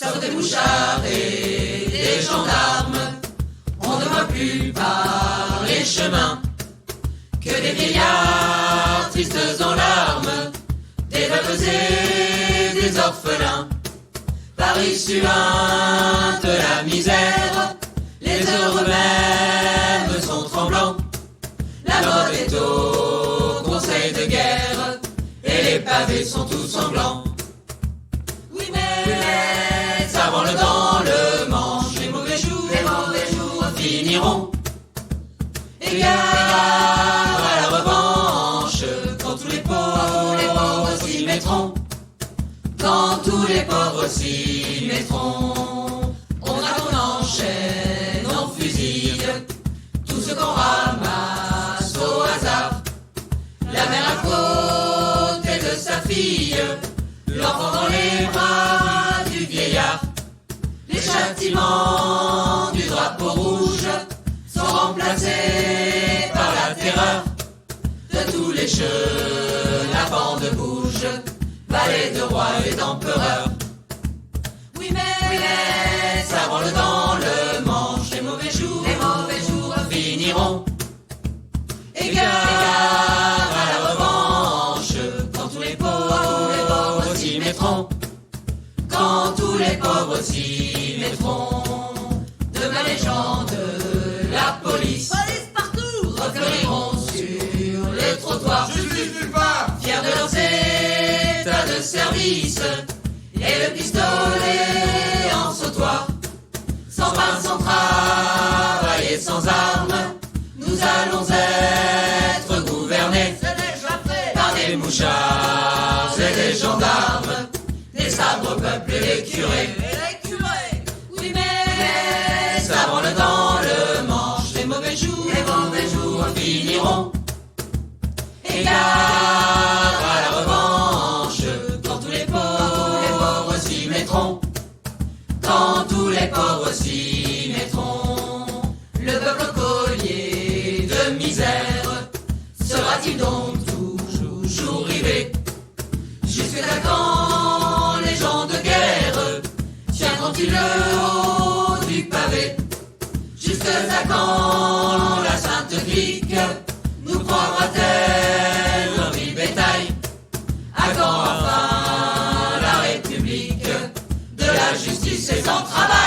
Sortent des mouchards et des gendarmes. On ne voit plus par les chemins que des vieillards tristes en larmes, des veuves et des orphelins. Paris suinte la misère, les heureux même sont tremblants. La mode est au conseil de guerre et les pavés sont tous sanglants. Oui mais avant le dans le manche, les mauvais jours finiront. Égard à la revanche, quand tous les pauvres s'y mettront. Quand tous les pauvres s'y mettront, on enchaîne, on fusille tout ce qu'on ramasse au hasard. La mère à côté de sa fille, l'enfant dans les bras du vieillard. Les châtiments du drapeau rouge sont remplacés par la terreur de tous les cheveux. La bande bouge, valet de roi et d'empereur. Oui mais ça branle dans le manche, les mauvais jours finiront. Égard à la revanche, quand tous les pauvres s'y mettront. Quand tous les pauvres s'y mettront. Demain les gens de la police partout refleuriront sur les trottoirs. Justice nulle part. Fiers de leurs états de service et le pistolet en sautoir. Sans pain, sans travail et sans armes, nous allons être gouvernés par des mouchards et des gendarmes, des sabres peuple et les curés. Oui mais ça branle dans le manche, les mauvais jours finiront. Égard à la revanche, quand tous les pauvres s'y mettront. Quand tous les pauvres s'y mettront. Le peuple collier de misère sera-t-il donc toujours rivé? Jusqu'à quand les gens de guerre tiendront-ils le haut du pavé? Jusqu'à quand la sainte clique nous prendra-t-elle un vil bétail? À quand enfin la République de la justice et sans travail?